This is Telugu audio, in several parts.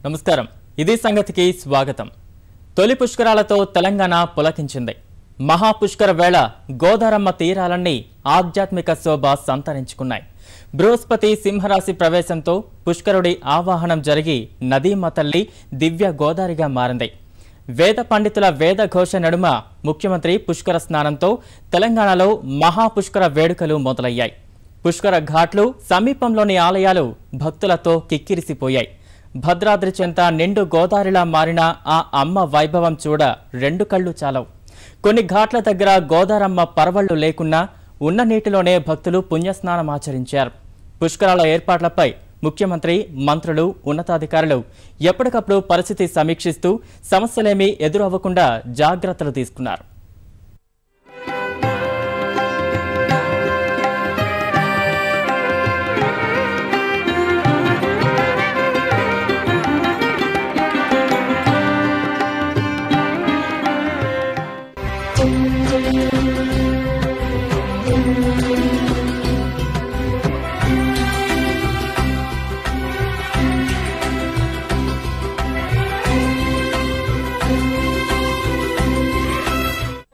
నమస్కారం ఇది సంగతికి స్వాగతం తొలి పుష్కరాలతో తెలంగాణ పులకించింది మహా పుష్కర వేళ గోదారమ్మ తీరాలన్నీ ఆధ్యాత్మిక శోభ సంతరించుకున్నాయి బృహస్పతి సింహరాశి ప్రవేశంతో పుష్కరుడి ఆవాహనం జరిగి నదీమ తల్లి దివ్య గోదారిగా మారింది వేద పండితుల వేద ఘోష నడుమ ముఖ్యమంత్రి పుష్కర స్నానంతో తెలంగాణలో మహా పుష్కర వేడుకలు మొదలయ్యాయి పుష్కర ఘాట్లు సమీపంలోని ఆలయాలు భక్తులతో కిక్కిరిసిపోయాయి భద్రాద్రి చెంత నిండు గోదారిలా మారిన ఆ అమ్మ వైభవం చూడ రెండు కళ్ళు చాలవు కొన్ని ఘాట్ల దగ్గర గోదారమ్మ పరవళ్లు లేకున్నా ఉన్న నీటిలోనే భక్తులు పుణ్యస్నానం ఆచరించారు పుష్కరాల ఏర్పాట్లపై ముఖ్యమంత్రి మంత్రులు ఉన్నతాధికారులు ఎప్పటికప్పుడు పరిస్థితి సమీక్షిస్తూ సమస్యలేమీ ఎదురవ్వకుండా జాగ్రత్తలు తీసుకున్నారు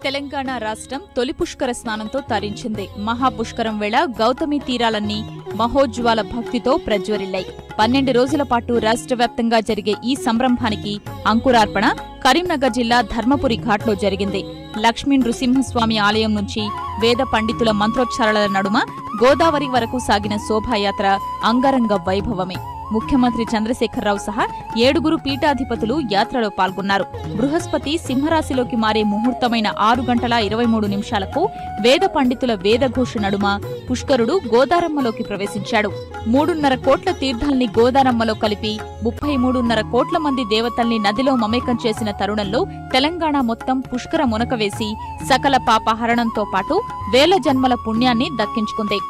తెలంగాణ రాష్ట్రం తొలి పుష్కర స్నానంతో తరించింది మహాపుష్కరం వేళ గౌతమి తీరాలన్నీ మహోజ్వాల భక్తితో ప్రజ్వరిల్లాయి 12 రోజుల పాటు రాష్ట్ర వ్యాప్తంగా జరిగే ఈ సంరంభానికి అంకురార్పణ కరీంనగర్ జిల్లా ధర్మపురి ఘాట్లో జరిగింది లక్ష్మీ నృసింహస్వామి ఆలయం నుంచి వేద పండితుల మంత్రోచ్చారణల నడుమ గోదావరి వరకు సాగిన శోభాయాత్ర అంగరంగ వైభవమే ముఖ్యమంత్రి చంద్రశేఖరరావు సహా 7 పీఠాధిపతులు యాత్రలో పాల్గొన్నారు బృహస్పతి సింహరాశిలోకి మారే ముహూర్తమైన 6 గంటల 23 నిమిషాలకు వేద పండితుల వేదఘోష నడుమ పుష్కరుడు గోదారమ్మలోకి ప్రవేశించాడు 3.5 కోట్ల తీర్థాల్ని గోదారమ్మలో కలిపి 33.5 కోట్ల మంది దేవతల్ని నదిలో మమేకం చేసిన తరుణంలో తెలంగాణ మొత్తం పుష్కర మునక వేసి సకల పాపహరణంతో పాటు వేల జన్మల పుణ్యాన్ని దక్కించుకుంది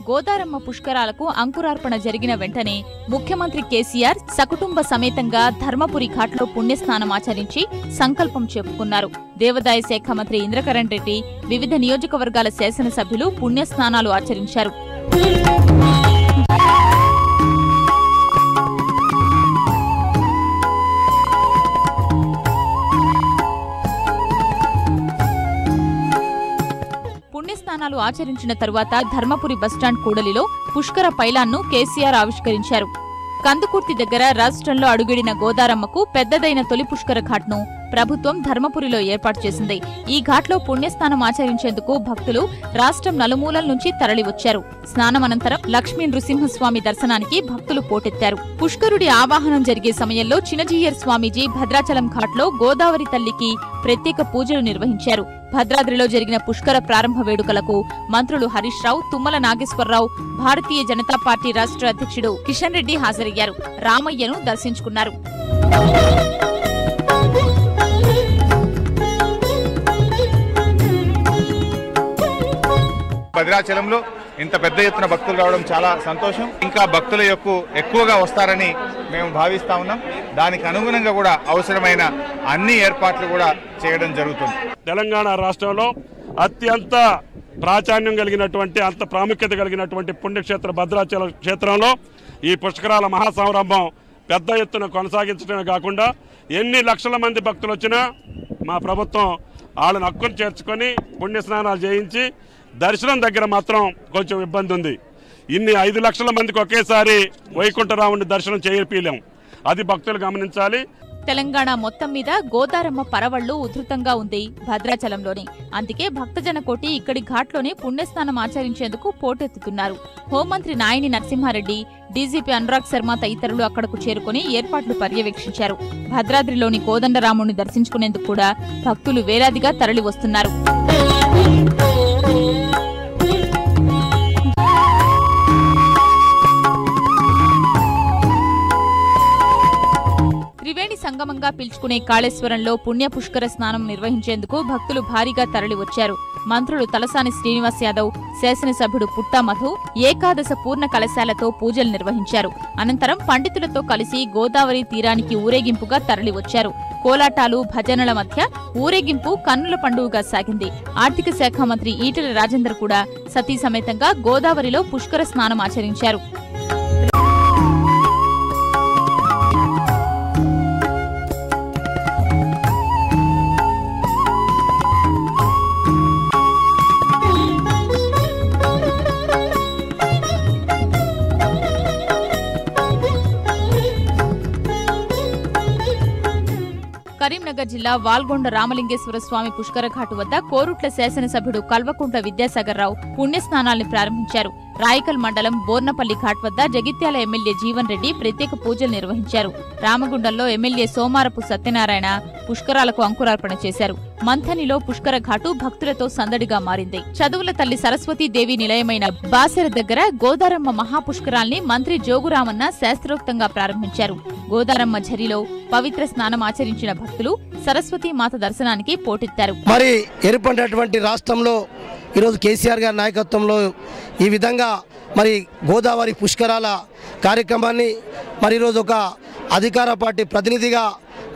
గోదారమ్మ పుష్కరాలకు అంకురార్పణ జరిగిన వెంటనే ముఖ్యమంత్రి కేసీఆర్ సకుటుంబ సమేతంగా ధర్మపురి ఘాట్లో పుణ్యస్నానం ఆచరించి సంకల్పం చెప్పుకున్నారు దేవాదాయ శాఖ మంత్రి ఇంద్రకరణ్ రెడ్డి వివిధ నియోజకవర్గాల శాసనసభ్యులు పుణ్యస్నానాలు ఆచరించారు పుణ్యస్నానాలు ఆచరించిన తరువాత ధర్మపురి బస్టాండ్ కూడలిలో పుష్కర పైలాన్ను కేసీఆర్ ఆవిష్కరించారు కందుకుర్తి దగ్గర రాష్ట్రంలో అడుగిడిన గోదారమ్మకు పెద్దదైన తొలి పుష్కర ఘాట్ను ప్రభుత్వం ధర్మపురిలో ఏర్పాటు చేసింది ఈ ఘాట్లో పుణ్యస్నానం ఆచరించేందుకు భక్తులు రాష్ట్రం నలుమూలల నుంచి తరలివచ్చారు స్నానం అనంతరం లక్ష్మీ నృసింహస్వామి దర్శనానికి భక్తులు పోటెత్తారు పుష్కరుడి ఆవాహనం జరిగే సమయంలో చినజీయర్ స్వామీజీ భద్రాచలం ఘాట్లో గోదావరి తల్లికి ప్రత్యేక పూజలు నిర్వహించారు భద్రాద్రిలో జరిగిన పుష్కర ప్రారంభ వేడుకలకు మంత్రులు హరీష్ రావు తుమ్మల నాగేశ్వరరావు భారతీయ జనతా పార్టీ రాష్ట్ర అధ్యక్షుడు కిషన్ రెడ్డి హాజరయ్యారు రామయ్యను దర్శించుకున్నారు భద్రాచలంలో ఇంత పెద్ద ఎత్తున భక్తులు రావడం చాలా సంతోషం ఇంకా భక్తుల ఎక్కువగా వస్తారని మేము భావిస్తా ఉన్నాం దానికి అనుగుణంగా కూడా అవసరమైన అన్ని ఏర్పాట్లు కూడా చేయడం జరుగుతుంది తెలంగాణ రాష్ట్రంలో అత్యంత ప్రాచుర్యం కలిగినటువంటి అంత ప్రాముఖ్యత కలిగినటువంటి పుణ్యక్షేత్ర భద్రాచల క్షేత్రంలో ఈ పుష్కరాల మహాసంరంభం పెద్ద ఎత్తున కొనసాగించడమే కాకుండా ఎన్ని లక్షల మంది భక్తులు వచ్చినా మా ప్రభుత్వం వాళ్ళని హక్కును చేర్చుకొని పుణ్యస్నానాలు చేయించి దర్శనం దగ్గర మాత్రం కొంచెం ఇబ్బంది ఉంది ఇన్ని 5 లక్షల మందికి ఒకేసారి వైకుంఠరాముని దర్శనం చేయలేం అది భక్తులు గమనించాలి తెలంగాణ మొత్తం మీద గోదారమ్మ పరవళ్లు ఉధృతంగా ఉంది భద్రాచలంలోనే అందుకే భక్తజన కోటి ఇక్కడి ఘాట్లోనే పుణ్యస్నానం ఆచరించేందుకు పోటెత్తుతున్నారు హోంమంత్రి నాయని నరసింహారెడ్డి డీజీపీ అనురాగ్ శర్మ తదితరులు అక్కడకు చేరుకుని ఏర్పాట్లు పర్యవేక్షించారు భద్రాద్రిలోని కోదండరాముని దర్శించుకునేందుకు కూడా భక్తులు వేలాదిగా తరలి వస్తున్నారు త్రివేణి సంగమంగా పిలుచుకునే కాళేశ్వరంలో పుణ్య పుష్కర స్నానం నిర్వహించేందుకు భక్తులు భారీగా తరలివచ్చారు మంత్రులు తలసాని శ్రీనివాస్ యాదవ్, శాసనసభ్యుడు పుట్టా మధు ఏకాదశ పూర్ణ కలశాలతో పూజలు నిర్వహించారు. అనంతరం పండితులతో కలిసి గోదావరి తీరానికి ఊరేగింపుగా తరలివచ్చారు. కోలాటాలు భజనల మధ్య ఊరేగింపు కన్నుల పండుగగా సాగింది. ఆర్థిక శాఖ మంత్రి ఈటెల రాజేందర్ కూడా సతీ సమేతంగా గోదావరిలో పుష్కర స్నానం ఆచరించారు. కరీంనగర్ జిల్లా వాల్గొండ రామలింగేశ్వర స్వామి పుష్కర ఘాటు వద్ద కోరుట్ల శాసనసభ్యుడు కల్వకుంట్ల విద్యాసాగర్ రావు పుణ్యస్నానాల్ని ప్రారంభించారు. రాయకల్ మండలం బోర్నపల్లి ఘాట్ వద్ద జగిత్యాల ఎమ్మెల్యే జీవన్ రెడ్డి ప్రత్యేక పూజలు నిర్వహించారు. రామగుండంలో ఎమ్మెల్యే సోమారపు సత్యనారాయణ పుష్కరాలకు అంకురార్పణ చేశారు. మంథనిలో పుష్కర ఘాటు భక్తులతో సందడిగా మారింది. చదువుల తల్లి సరస్వతీదేవి నిలయమైన బాసెర దగ్గర గోదారమ్మ మహాపుష్కరాల్ని మంత్రి జోగురామన్న శాస్త్రోక్తంగా ప్రారంభించారు. గోదారమ్మ ఝరిలో పవిత్ర స్నానం ఆచరించిన భక్తులు సరస్వతీ మాత దర్శనానికి పోటెత్తారు. మరి ఏర్పడినటువంటి రాష్ట్రంలో ఈరోజు కేసీఆర్ గారి నాయకత్వంలో ఈ విధంగా మరి గోదావరి పుష్కరాల కార్యక్రమాన్ని మరి ఈరోజు ఒక అధికార పార్టీ ప్రతినిధిగా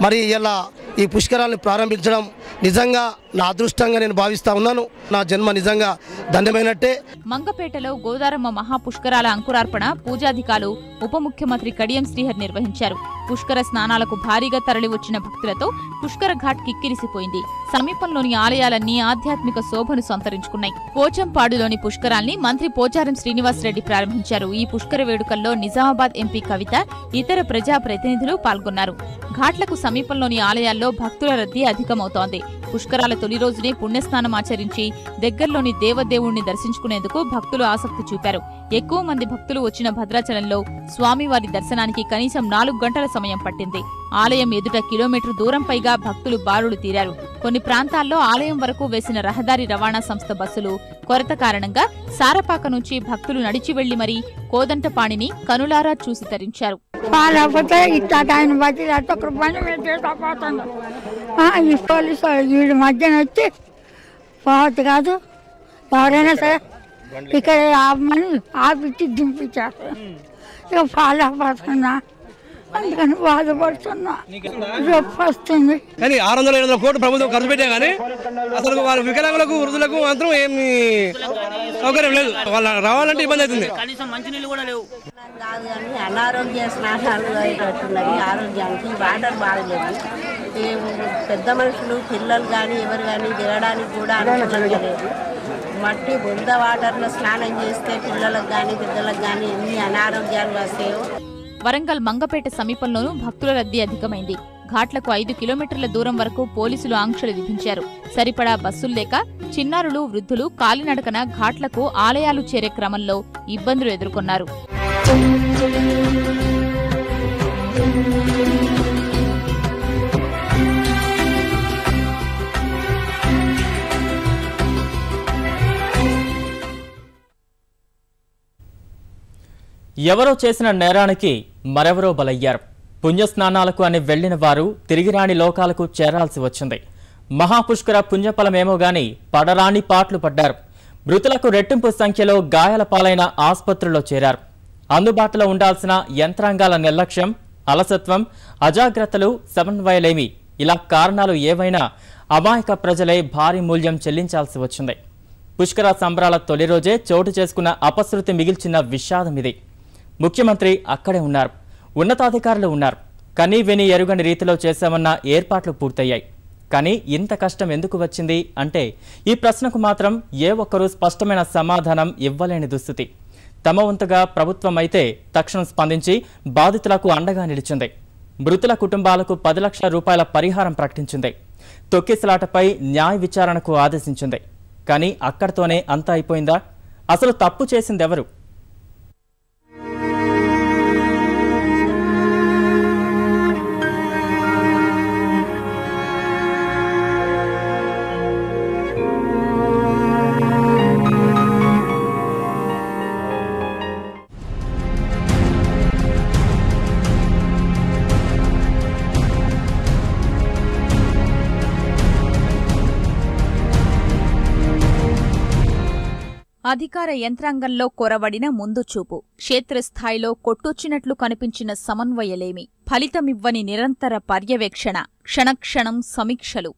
మరి ఇలా ఈ పుష్కరాలను ప్రారంభించడం నిజంగా నా అదృష్టంగా నేను భావిస్తా ఉన్నాను. నా జన్మ నిజంగా ధన్యమైనట్టే. మంగపేటలో గోదారమ్మ మహాపుష్కరాల అంకురార్పణ పూజాధికాలు ఉప ముఖ్యమంత్రి కడియం శ్రీహరి నిర్వహించారు. పుష్కర స్నానాలకు భారీగా తరలివచ్చిన భక్తులతో పుష్కర ఘాట్ కిక్కిరిసిపోయింది. సమీపంలోని ఆలయాలన్నీ ఆధ్యాత్మిక శోభను సంతరించుకున్నాయి. పోచంపాడులోని పుష్కరాల్ని మంత్రి పోచారం శ్రీనివాస్ రెడ్డి ప్రారంభించారు. ఈ పుష్కర వేడుకల్లో నిజామాబాద్ ఎంపీ కవిత, ఇతర ప్రజా ప్రతినిధులు పాల్గొన్నారు. ఘాట్లకు సమీపంలోని ఆలయాల్లో భక్తుల రద్దీ అధికమవుతోంది. పుష్కరాల తొలి రోజునే పుణ్యస్నానం ఆచరించి దగ్గరలోని దేవదేవుణ్ణి దర్శించుకునేందుకు భక్తులు ఆసక్తి చూపారు. ఎక్కువ మంది భక్తులు వచ్చిన భద్రాచలంలో స్వామివారి దర్శనానికి కనీసం 4 గంటల సమయం పట్టింది. ఆలయం ఎదుట కిలోమీటర్ దూరం పైగా భక్తులు బారులు తీరారు. కొన్ని ప్రాంతాల్లో ఆలయం వరకు వేసిన రహదారి రవాణా సంస్థ బస్సులు కొరత కారణంగా సారపాక నుంచి భక్తులు నడిచి వెళ్లి మరీ కోదంటపాణిని కనులారా చూసి తరించారు. మధ్యన వచ్చి పోవద్దు కాదు, ఎవరైనా సరే ఇక్కడ ఆపమని ఆపిచ్చి దింపించారు. ఇక ఫాలో అయిపోతున్నా, అందుకని బాధపడుతున్నా. వస్తుంది కానీ 600-700 కోట్లు ప్రభుత్వం ఖర్చు పెట్టా కానీ అసలు వాళ్ళ వికలాంగులకు వృద్ధులకు మాత్రం ఏమి సౌకర్యం లేదు. వాళ్ళ రావాలంటే ఇబ్బంది అవుతుంది. కనీసం మంచినీళ్ళు కూడా లేవు. కాదు కానీ అనారోగ్య స్నానాలు అయినట్టున్నవి. ఆరోగ్యానికి వాటర్ బాగలేదు. పెద్ద మనుషులు పిల్లలు కానీ ఎవరు కానీ దిగడానికి కూడా అనుకూలంగా లేదు. మట్టి బొంద వాటర్లో స్నానం చేస్తే పిల్లలకు కానీ పెద్దలకు కానీ ఎన్ని అనారోగ్యాలు వస్తాయో. వరంగల్ మంగపేట సమీపంలోనూ భక్తుల రద్దీ అధికమైంది. ఘాట్లకు 5 కిలోమీటర్ల దూరం వరకు పోలీసులు ఆంక్షలు విధించారు. సరిపడా బస్సులు లేక చిన్నారులు, వృద్ధులు కాలినడకన ఘాట్లకు ఆలయాలు చేరే క్రమంలో ఇబ్బందులు ఎదుర్కొన్నారు. ఎవరో చేసిన నేరానికి మరెవరో బలయ్యారు. పుణ్యస్నానాలకు అని వెళ్లిన వారు తిరిగి రాని లోకాలకు చేరాల్సి వచ్చింది. మహాపుష్కర పుణ్యఫలమేమో గాని పడరాని పాట్లు పడ్డారు. మృతులకు రెట్టింపు సంఖ్యలో గాయాల పాలైన ఆసుపత్రుల్లో చేరారు. అందుబాటులో ఉండాల్సిన యంత్రాంగాల నిర్లక్ష్యం, అలసత్వం, అజాగ్రత్తలు, సమన్వయలేమి ఇలా కారణాలు ఏవైనా అమాయక ప్రజలే భారీ మూల్యం చెల్లించాల్సి వచ్చింది. పుష్కర సంబరాల తొలి రోజే చోటు చేసుకున్న అపశృతి మిగిల్చిన విషాదం ఇది. ముఖ్యమంత్రి అక్కడే ఉన్నారు, ఉన్నతాధికారులు ఉన్నారు. కనీ విని ఎరుగని రీతిలో చేశామన్న ఏర్పాట్లు పూర్తయ్యాయి. కానీ ఇంత కష్టం ఎందుకు వచ్చింది అంటే ఈ ప్రశ్నకు మాత్రం ఏ ఒక్కరూ స్పష్టమైన సమాధానం ఇవ్వలేని దుస్థితి. తమ వంతుగా ప్రభుత్వం అయితే తక్షణం స్పందించి బాధితులకు అండగా నిలిచింది. మృతుల కుటుంబాలకు 10 లక్షల రూపాయల పరిహారం ప్రకటించింది. తొక్కిసలాటపై న్యాయ విచారణకు ఆదేశించింది. కానీ అక్కడితోనే అంతా అయిపోయిందా? అసలు తప్పు చేసిందెవరు? అధికార యంత్రాంగంలో కొరవడిన ముందుచూపు, క్షేత్రస్థాయిలో కొట్టొచ్చినట్లు కనిపించిన సమన్వయలేమి, ఫలితమివ్వని నిరంతర పర్యవేక్షణ, క్షణక్షణం సమీక్షలు.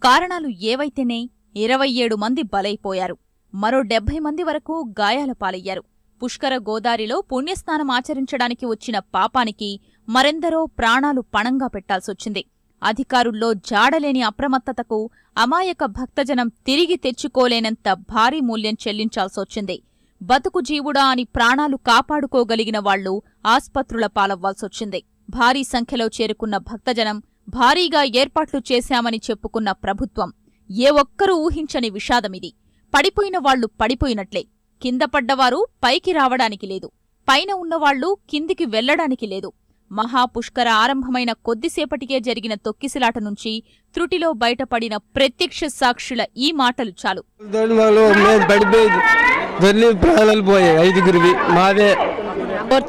కారణాలు ఏవైతేనే 27 మంది బలైపోయారు, మరో 70 మంది వరకు గాయాల పాలయ్యారు. పుష్కర గోదారిలో పుణ్యస్నానం ఆచరించడానికి వచ్చిన పాపానికి మరెందరో ప్రాణాలు పణంగా పెట్టాల్సొచ్చింది. అధికారుల్లో జాడలేని అప్రమత్తతకు అమాయక భక్తజనం తిరిగి తెచ్చుకోలేనంత భారీ మూల్యం చెల్లించాల్సొచ్చింది. బతుకు జీవుడా అని ప్రాణాలు కాపాడుకోగలిగిన వాళ్లు ఆస్పత్రుల పాలవ్వాల్సొచ్చింది. భారీ సంఖ్యలో చేరుకున్న భక్తజనం, భారీగా ఏర్పాట్లు చేశామని చెప్పుకున్న ప్రభుత్వం, ఏ ఒక్కరూ ఊహించని విషాదమిది. పడిపోయిన వాళ్లు పడిపోయినట్లే, కింద పడ్డవారు పైకి రావడానికి లేదు, పైన ఉన్నవాళ్లు కిందికి వెళ్లడానికి లేదు. మహాపుష్కర ఆరంభమైన కొద్దిసేపటికే జరిగిన తొక్కిసలాట నుంచి త్రుటిలో బయటపడిన ప్రత్యక్ష సాక్షుల ఈ మాటలు చాలు.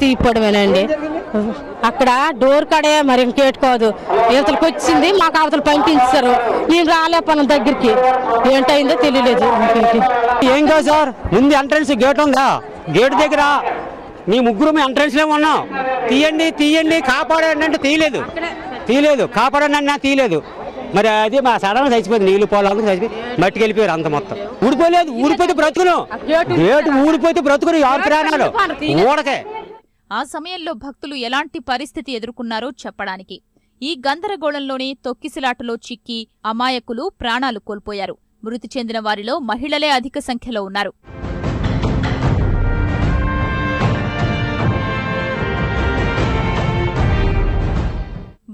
తీపడమేనండి, అక్కడ డోర్ కడే మరి ఇంకేట్టుకోదు, యువతలకు వచ్చింది, మాకు అవతలు పంపించారు, నేను రాలేపన్న దగ్గరికి, ఏంటైందో తెలియలేదు. ఏం కాదు సార్, ముందు ఎంట్రన్స్ గేట్ ఉందా, గేట్ దగ్గర మీ ముగ్గురు మీ ఎంట్రన్స్ లో ఉన్నాం, తీయండి తీయండి కాపాడండి అంటే తీయలేదు కాపాడండి అన్నా తీయలేదు. మరి అది మా సడన్ చచ్చిపోయింది, నీళ్లు పోలాలకు చచ్చిపోయి మట్టికి వెళ్ళిపోయారు అంత మొత్తం. ఊడిపోతే బ్రతుకును, గేటు ఊడిపోతే బ్రతుకును, 6 ప్రాణాలు ఊడకే. ఆ సమయంలో భక్తులు ఎలాంటి పరిస్థితి ఎదుర్కొన్నారో చెప్పడానికి. ఈ గందరగోళంలోనే తొక్కిసలాటలో చిక్కి అమాయకులు ప్రాణాలు కోల్పోయారు. మృతి చెందిన వారిలో మహిళలే అధిక సంఖ్యలో ఉన్నారు.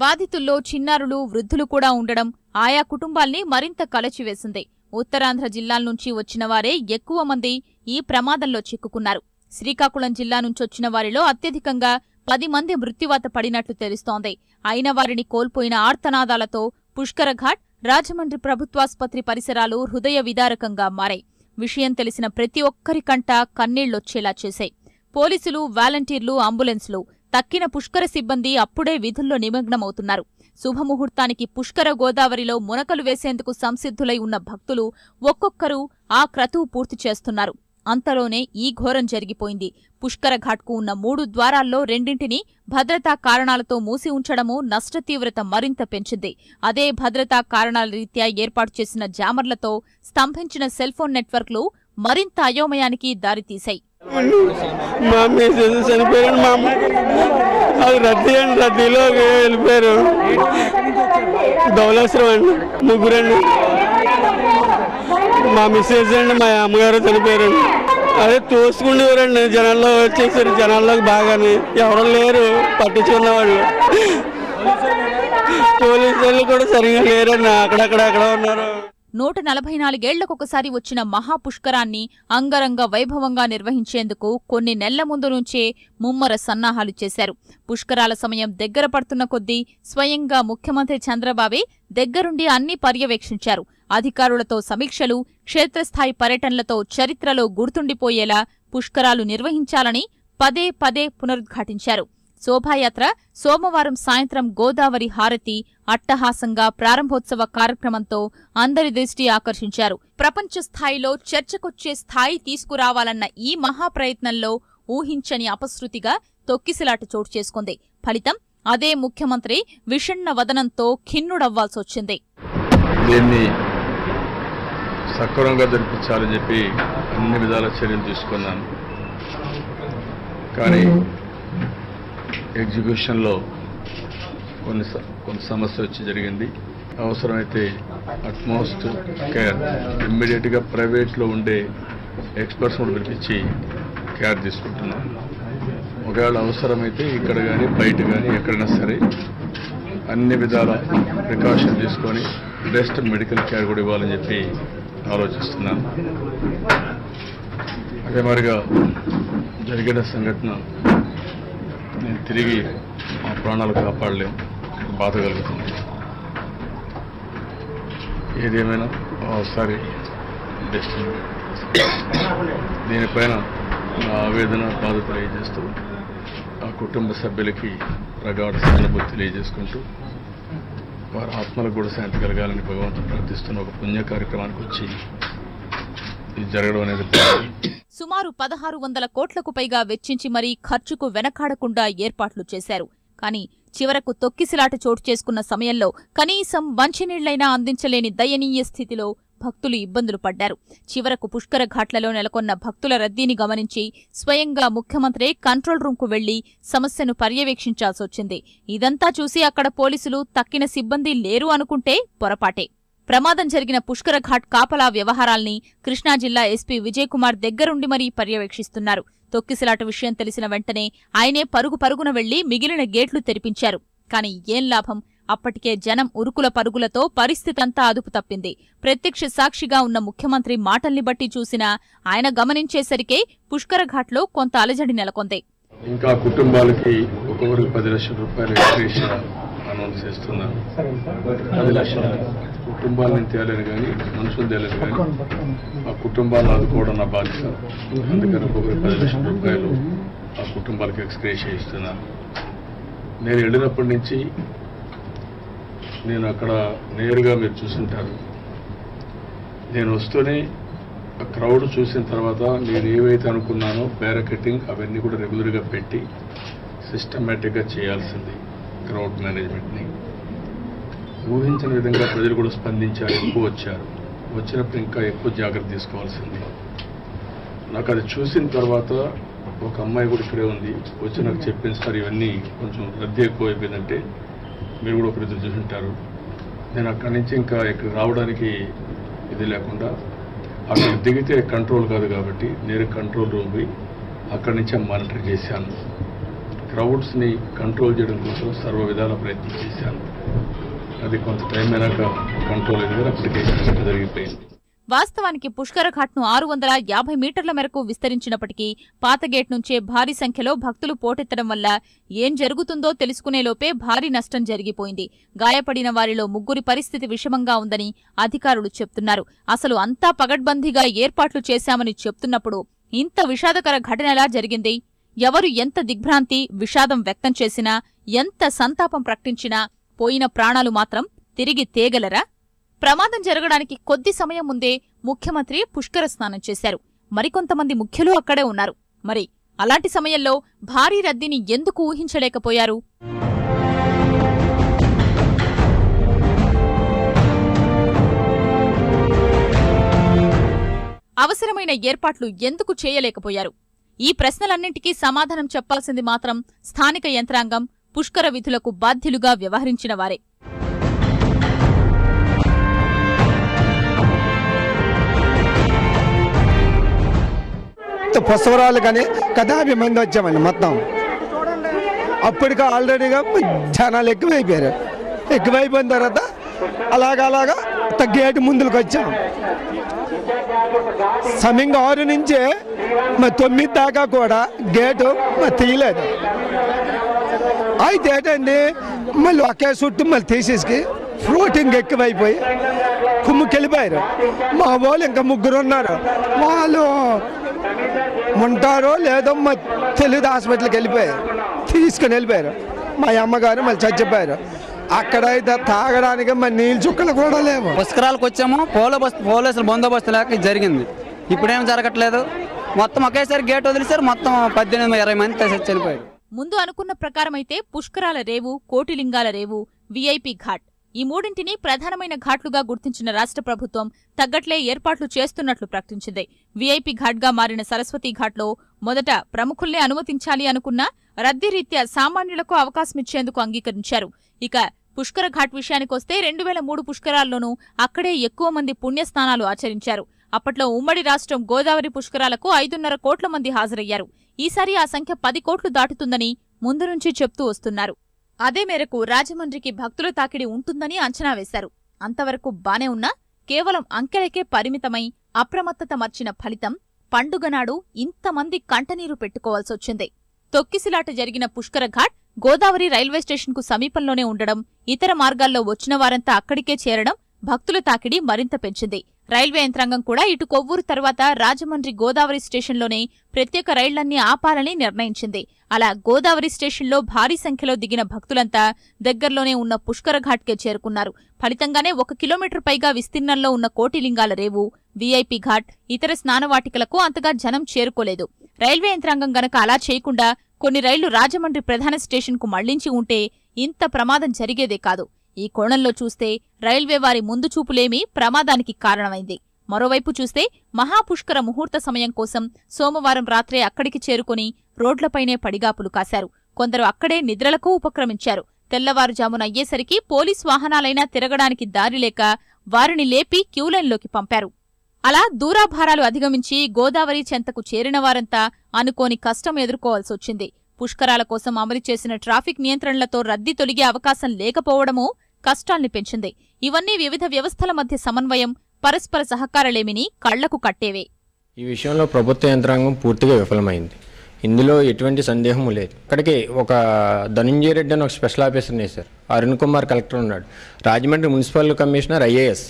బాధితుల్లో చిన్నారులు, వృద్ధులు కూడా ఉండడం ఆయా కుటుంబాల్ని మరింత కలచివేసింది. ఉత్తరాంధ్ర జిల్లాల నుంచి వచ్చిన వారే ఎక్కువ మంది ఈ ప్రమాదంలో చిక్కుకున్నారు. శ్రీకాకుళం జిల్లా నుంచొచ్చిన వారిలో అత్యధికంగా 10 మంది మృత్యువాత పడినట్లు తెలుస్తోంది. అయిన వారిని కోల్పోయిన ఆర్తనాదాలతో పుష్కరఘాట్, రాజమండ్రి ప్రభుత్వాసుపత్రి పరిసరాలు హృదయ విదారకంగా మారాయి. విషయం తెలిసిన ప్రతి ఒక్కరి కంట కన్నీళ్లొచ్చేలా చేశాయి. పోలీసులు, వాలంటీర్లు, అంబులెన్స్లు, తక్కిన పుష్కర సిబ్బంది అప్పుడే విధుల్లో నిమగ్నమవుతున్నారు. శుభముహూర్తానికి పుష్కర గోదావరిలో మునకలు వేసేందుకు సంసిద్ధులై ఉన్న భక్తులు ఒక్కొక్కరు ఆ క్రతువు పూర్తి చేస్తున్నారు. అంతలోనే ఈ ఘోరం జరిగిపోయింది. పుష్కరఘాట్కు ఉన్న 3 ద్వారాల్లో 2 భద్రతా కారణాలతో మూసి ఉంచడము నష్టతీవ్రత మరింత పెంచింది. అదే భద్రతా కారణాల రీత్యా ఏర్పాటు చేసిన జామర్లతో స్తంభించిన సెల్ఫోన్ నెట్వర్క్లు మరింత అయోమయానికి దారితీశాయి. రద్దీలో వెళ్ళిపోయారు, ధవళేశ్వరం అండి, ముగ్గురండి, మా మిస్సెస్ అండి, మా అమ్మగారు చనిపోయారండి. అదే తోసుకుండేవారండి, జనాల్లో వచ్చేసారు, జనాల్లోకి బాగానే ఎవరు లేరు పట్టించుకున్న వాళ్ళు. పోలీసులు కూడా సరిగా లేరండి, అక్కడక్కడ ఉన్నారు. 144 ఏళ్లకొకసారి వచ్చిన మహాపుష్కరాన్ని అంగరంగ వైభవంగా నిర్వహించేందుకు కొన్ని నెలల ముందు నుంచే ముమ్మర సన్నాహాలు చేశారు. పుష్కరాల సమయం దగ్గర పడుతున్న కొద్దీ స్వయంగా ముఖ్యమంత్రి చంద్రబాబే దగ్గరుండి అన్ని పర్యవేక్షించారు. అధికారులతో సమీక్షలు, క్షేత్రస్థాయి పర్యటనలతో చరిత్రలో గుర్తుండిపోయేలా పుష్కరాలు నిర్వహించాలని పదే పదే పునరుద్ఘాటించారు. శోభాయాత్ర, సోమవారం సాయంత్రం గోదావరి హారతి, అట్టహాసంగా ప్రారంభోత్సవ కార్యక్రమంతో అందరి దృష్టి ఆకర్షించారు. ప్రపంచ స్థాయిలో చర్చకొచ్చే స్థాయి తీసుకురావాలన్న ఈ మహాప్రయత్నంలో ఊహించని అపశృతిగా తొక్కిసలాట చోటు చేసుకుంది. ఫలితం అదే ముఖ్యమంత్రి విషణ్ణ వదనంతో ఖిన్నుడవ్వాల్సొచ్చింది. దీన్ని సక్రమంగా జరిపించాలని చెప్పి అన్ని విధాల చర్యలు తీసుకున్నాను. కానీ ఎగ్జిక్యూషన్లో కొన్ని సమస్య వచ్చి జరిగింది. అవసరమైతే అట్మోస్ట్ కేర్ ఇమ్మీడియట్గా ప్రైవేట్లో ఉండే ఎక్స్పర్ట్స్ కూడా పిలిపించి కేర్ తీసుకుంటున్నాం. ఒకవేళ అవసరమైతే ఇక్కడ కానీ బయట కానీ ఎక్కడైనా సరే అన్ని విధాల ప్రికాషన్ తీసుకొని బెస్ట్ మెడికల్ కేర్ కూడా ఇవ్వాలని చెప్పి ఆలోచిస్తున్నాను. అదే మరిగా జరిగిన సంఘటన నేను తిరిగి మా ప్రాణాలు కాపాడలేము, బాధ కలుగుతుంది. ఏదేమైనా ఒకసారి దీనిపైన నా ఆవేదన, బాధ తెలియజేస్తూ ఆ కుటుంబ సభ్యులకి ప్రగాఢ సానుభూతి తెలియజేసుకుంటూ వారి ఆత్మలకు కూడా శాంతి కలగాలని భగవంతుడు ప్రార్థిస్తున్న ఒక పుణ్య కార్యక్రమానికి వచ్చి ఇది జరగడం అనేది సుమారు 1600 కోట్లకు పైగా వెచ్చించి మరీ ఖర్చుకు వెనకాడకుండా ఏర్పాట్లు చేశారు. కానీ చివరకు తొక్కిసిలాట చోటు చేసుకున్న సమయంలో కనీసం మంచినీళ్లైనా అందించలేని దయనీయ స్థితిలో భక్తులు ఇబ్బందులు పడ్డారు. చివరకు పుష్కర ఘాట్లలో నెలకొన్న భక్తుల రద్దీని గమనించి స్వయంగా ముఖ్యమంత్రి కంట్రోల్ రూంకు వెళ్లి సమస్యను పర్యవేక్షించాల్సొచ్చింది. ఇదంతా చూసి అక్కడ పోలీసులు తక్కిన సిబ్బంది లేరు అనుకుంటే పొరపాటే. ప్రమాదం జరిగిన పుష్కర ఘాట్ కాపలా వ్యవహారాల్ని కృష్ణా జిల్లా ఎస్పీ విజయ్ కుమార్ దగ్గరుండి మరీ పర్యవేక్షిస్తున్నారు. తొక్కిసలాట విషయం తెలిసిన వెంటనే ఆయనే పరుగున వెళ్లి మిగిలిన గేట్లు తెరిపించారు. కాని ఏం లాభం? అప్పటికే జనం ఉరుకుల పరుగులతో పరిస్థితంతా అదుపు తప్పింది. ప్రత్యక్ష సాక్షిగా ఉన్న ముఖ్యమంత్రి మాటల్ని బట్టి చూసినా ఆయన గమనించేసరికే పుష్కర ఘాట్లో కొంత అలజడి నెలకొంది. ఇంకా కుటుంబాలకి ఒక్కొక్కరికి 10 లక్షల రూపాయలు ఎక్స్‌గ్రేషియా అనౌన్స్ చేస్తున్నారు. 10 లక్షల కుటుంబాలను తేలేను కానీ మనుషులు తేలేను కానీ ఆ కుటుంబాలను ఆదుకోవడం నా బాధ్యత. అందుకని ఒక్కొక్కరికి 10 లక్షల రూపాయలు ఆ కుటుంబాలకి ఎక్స్‌గ్రేషియా ఇస్తున్నాను. నేను వెళ్ళినప్పటి నుంచి నేను అక్కడ నేరుగా మీరు చూసుంటారు. నేను వస్తూనే ఆ క్రౌడ్ చూసిన తర్వాత నేను ఏవైతే అనుకున్నానో బ్యారికేడింగ్ అవన్నీ కూడా రెగ్యులర్గా పెట్టి సిస్టమేటిక్గా చేయాల్సింది. క్రౌడ్ మేనేజ్మెంట్ని ఊహించిన విధంగా ప్రజలు కూడా స్పందించారు, ఎక్కువ వచ్చారు. వచ్చినప్పుడు ఇంకా ఎక్కువ జాగ్రత్త తీసుకోవాల్సింది. నాకు అది చూసిన తర్వాత ఒక అమ్మాయి కూడా ఇక్కడే ఉంది, వచ్చి నాకు చెప్పింది, సార్ ఇవన్నీ కొంచెం రద్దీ ఎక్కువ అయిపోయిందంటే మీరు కూడా ఒకరిద్దరు చూసుంటారు. నేను అక్కడి నుంచి ఇంకా ఇక్కడ రావడానికి ఇది లేకుండా అక్కడ దిగితే కంట్రోల్ కాదు కాబట్టి నేను కంట్రోల్ రూమ్ పోయి అక్కడి నుంచి మానిటర్ చేశాను. క్రౌడ్స్ని కంట్రోల్ చేయడం కోసం సర్వ విధాల ప్రయత్నం చేశాను. అది కొంత టైం అయినాక కంట్రోల్ అయింది, అప్పటికే జరిగిపోయింది. వాస్తవానికి పుష్కర ఘాట్ను 650 మీటర్ల మేరకు విస్తరించినప్పటికీ పాత గేట్ నుంచే భారీ సంఖ్యలో భక్తులు పోటెత్తడం వల్ల ఏం జరుగుతుందో తెలుసుకునేలోపే భారీ నష్టం జరిగిపోయింది. గాయపడిన వారిలో 3 పరిస్థితి విషమంగా ఉందని అధికారులు చెప్తున్నారు. అసలు అంతా పగడ్బందీగా ఏర్పాట్లు చేశామని చెప్తున్నప్పుడు ఇంత విషాదకర ఘటనలా జరిగింది? ఎవరు ఎంత దిగ్భ్రాంతి, విషాదం వ్యక్తం చేసినా, ఎంత సంతాపం ప్రకటించినా పోయిన ప్రాణాలు మాత్రం తిరిగి తేగలరా? ప్రమాదం జరగడానికి కొద్ది సమయం ముందే ముఖ్యమంత్రి పుష్కర స్నానం చేశారు. మరికొంతమంది ముఖ్యులు అక్కడే ఉన్నారు. మరి అలాంటి సమయంలో భారీ రద్దీని ఎందుకు ఊహించలేకపోయారు? అవసరమైన ఏర్పాట్లు ఎందుకు చేయలేకపోయారు? ఈ ప్రశ్నలన్నింటికీ సమాధానం చెప్పాల్సింది మాత్రం స్థానిక యంత్రాంగం, పుష్కర విధులకు బాధ్యులుగా వ్యవహరించిన వారే. పుష్కరాలు కానీ 50 మంది వచ్చామండి మొత్తం. అప్పటికి ఆల్రెడీగా జనాలు ఎక్కువైపోయిన తర్వాత అలాగా గేటు ముందుకు వచ్చాం. సమయంగా 6 నుంచే 9 దాకా కూడా గేటు తీయలేదు. అయితే ఏంటండి మళ్ళీ ఒకే చుట్టూ మళ్ళీ తీసేసి ఫ్రూటింగ్ ఎక్కువైపోయి కుమ్ముకెళ్ళిపోయారు. మా వాళ్ళు ఇంకా 3 ఉన్నారు. వాళ్ళు ఉంటారో లేదో మా తెలుగు హాస్పిటల్కి తీసుకుని వెళ్ళిపోయారు. మా అమ్మగారు మళ్ళీ చచ్చిపోయారు. అక్కడైతే తాగడానికి మరి నీళ్ళు చుక్కలు కూడా లేవు. పుష్కరాలకు వచ్చాము, పోలీసులు బందోబస్తు లేక జరిగింది. ఇప్పుడేం జరగట్లేదు. మొత్తం ఒకేసారి గేట్ వదిలేసారు. మొత్తం 18-20 మంది చనిపోయారు. ముందు అనుకున్న ప్రకారమైతే పుష్కరాల రేవు, కోటిలింగాల రేవు, విఐపి ఘాట్ ఈ 3ంటిని ప్రధానమైన ఘాట్లుగా గుర్తించిన రాష్ట్ర ప్రభుత్వం తగ్గట్లే ఏర్పాట్లు చేస్తున్నట్లు ప్రకటించింది. విఐపి ఘాట్గా మారిన సరస్వతి ఘాట్లో మొదట ప్రముఖుల్నే అనుమతించాలి అనుకున్నా రద్దీ రీత్యా సామాన్యులకు అవకాశమిచ్చేందుకు అంగీకరించారు. ఇక పుష్కర ఘాట్ విషయానికొస్తే 2003 పుష్కరాల్లోనూ అక్కడే ఎక్కువ మంది పుణ్యస్నానాలు ఆచరించారు. అప్పట్లో ఉమ్మడి రాష్ట్రం గోదావరి పుష్కరాలకు 5.5 కోట్ల మంది హాజరయ్యారు. ఈసారి ఆ సంఖ్య 10 కోట్లు దాటుతుందని ముందు నుంచి చెప్తూ వస్తున్నారు. అదే మేరకు రాజమండ్రికి భక్తుల తాకిడి ఉంటుందని అంచనా వేశారు. అంతవరకు బానే ఉన్నా కేవలం అంకెలకే పరిమితమై అప్రమత్తత మర్చిన ఫలితం పండుగనాడు ఇంతమంది కంటనీరు పెట్టుకోవాల్సొచ్చింది. తొక్కిసిలాట జరిగిన పుష్కర ఘాట్ గోదావరి రైల్వే స్టేషన్కు సమీపంలోనే ఉండడం, ఇతర మార్గాల్లో వచ్చిన వారంతా అక్కడికే చేరడం భక్తుల తాకిడి మరింత పెంచింది. రైల్వే యంత్రాంగం కూడా ఇటు కొవ్వూరు తర్వాత రాజమండ్రి గోదావరి స్టేషన్లోనే ప్రత్యేక రైళ్లన్నీ ఆపాలని నిర్ణయించింది. అలా గోదావరి స్టేషన్లో భారీ సంఖ్యలో దిగిన భక్తులంతా దగ్గర్లోనే ఉన్న పుష్కర ఘాట్కే చేరుకున్నారు. ఫలితంగానే 1 కిలోమీటర్ పైగా విస్తీర్ణంలో ఉన్న కోటిలింగాల రేవు, వీఐపీ ఘాట్, ఇతర స్నానవాటికలకు అంతగా జనం చేరుకోలేదు. రైల్వే యంత్రాంగం గనక అలా చేయకుండా కొన్ని రైళ్లు రాజమండ్రి ప్రధాన స్టేషన్కు మళ్లించి ఉంటే ఇంత ప్రమాదం జరిగేదే కాదు. ఈ కోణంలో చూస్తే రైల్వే వారి ముందు చూపులేమీ ప్రమాదానికి కారణమైంది. మరోవైపు చూస్తే మహాపుష్కర ముహూర్త సమయం కోసం సోమవారం రాత్రే అక్కడికి చేరుకుని రోడ్లపైనే పడిగాపులు కాశారు. కొందరు అక్కడే నిద్రలకు ఉపక్రమించారు. తెల్లవారుజామున అయ్యేసరికి పోలీస్ వాహనాలైనా తిరగడానికి దారిలేక వారిని లేపి క్యూలైన్లోకి పంపారు. అలా దూరాభారాలు అధిగమించి గోదావరి చెంతకు చేరిన వారంతా అనుకోని కష్టం ఎదుర్కోవాల్సొచ్చింది. పుష్కరాల కోసం అమలు చేసిన ట్రాఫిక్ నియంత్రణలతో రద్దీ తొలగే అవకాశం లేకపోవడమూ కష్టాల్ని పెంచింది. ఇవన్నీ వివిధ వ్యవస్థల మధ్య సమన్వయం, పరస్పర సహకారలేమిని కళ్లకు కట్టేవే. ఈ విషయంలో ప్రభుత్వ యంత్రాంగం పూర్తిగా విఫలమైంది. ఇందులో ఎటువంటి సందేహం లేదు. ఇక్కడికి ఒక ధనంజయ రెడ్డి అని ఒక స్పెషల్ ఆఫీసర్ని వేశారు. అరుణ్ కుమార్ కలెక్టర్ ఉన్నాడు. రాజమండ్రి మున్సిపల్ కమిషనర్ ఐఏఎస్,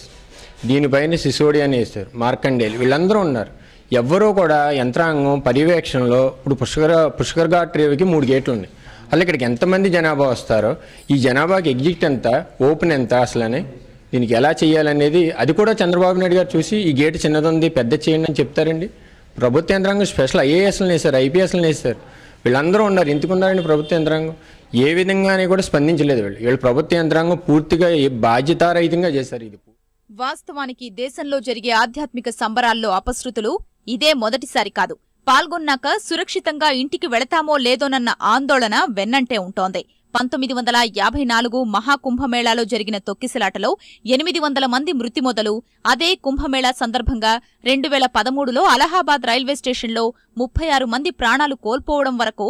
దీనిపైన సిసోడి అని వేశారు, మార్కండేల్, వీళ్ళందరూ ఉన్నారు. ఎవ్వరూ కూడా యంత్రాంగం పర్యవేక్షణలో ఇప్పుడు పుష్కర్ ఘాట్ రేవుకి 3 గేట్లు ఉన్నాయి. అలా ఇక్కడికి ఎంతమంది జనాభా వస్తారో, ఈ జనాభాకి ఎగ్జిట్ ఎంత, ఓపెన్ ఎంత, అసలని దీనికి ఎలా చేయాలనేది అది కూడా చంద్రబాబు నాయుడు గారు చూసి ఈ గేటు చిన్నదుంది పెద్ద చేయండి అని చెప్తారండి. ప్రభుత్వ యంత్రాంగం స్పెషల్ ఐఏఎస్లను వేశారు, ఐపీఎస్లను వేశారు, వీళ్ళందరూ ఉన్నారు. ఎందుకున్నారండి ప్రభుత్వ యంత్రాంగం? ఏ విధంగానే కూడా స్పందించలేదు. వీళ్ళు ప్రభుత్వ యంత్రాంగం పూర్తిగా బాధ్యతారహితంగా చేశారు. ఇది వాస్తవానికి దేశంలో జరిగే ఆధ్యాత్మిక సంబరాల్లో అపశృతులు ఇదే మొదటిసారి కాదు. పాల్గొన్నాక సురక్షితంగా ఇంటికి వెళతామో లేదోనన్న ఆందోళన వెన్నంటే ఉంటోంది. 1954 మహాకుంభమేళాలో జరిగిన తొక్కిసలాటలో 800 మంది మృతి మొదలు అదే కుంభమేళా సందర్భంగా 2013లో అలహాబాద్ రైల్వే స్టేషన్లో 36 మంది ప్రాణాలు కోల్పోవడం వరకు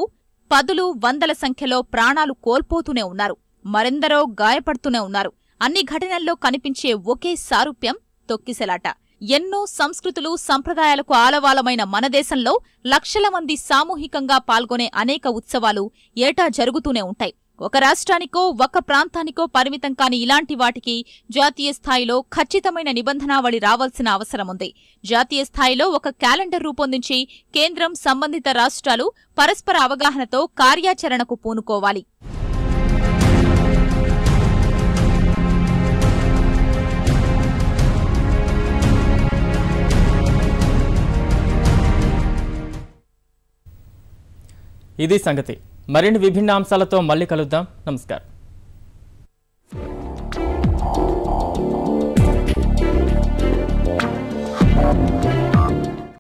పదులు వందల సంఖ్యలో ప్రాణాలు కోల్పోతూనే ఉన్నారు. మరెందరో గాయపడుతూనే ఉన్నారు. అన్ని ఘటనల్లో కనిపించే ఒకే సారూప్యం తొక్కిసలాట. ఎన్నో సంస్కృతులు, సంప్రదాయాలకు ఆలవాలమైన మన దేశంలో లక్షల మంది సామూహికంగా పాల్గొనే అనేక ఉత్సవాలు ఏటా జరుగుతూనే ఉంటాయి. ఒక రాష్ట్రానికో ఒక ప్రాంతానికో పరిమితం కాని ఇలాంటి వాటికి జాతీయ స్థాయిలో ఖచ్చితమైన నిబంధనావళి రావాల్సిన అవసరముంది. జాతీయ స్థాయిలో ఒక క్యాలెండర్ రూపొందించి కేంద్రం, సంబంధిత రాష్ట్రాలు పరస్పర అవగాహనతో కార్యాచరణకు పూనుకోవాలి. ఇది సంగతి. మరిన్ని విభిన్న అంశాలతో మళ్ళీ కలుద్దాం. నమస్కారం.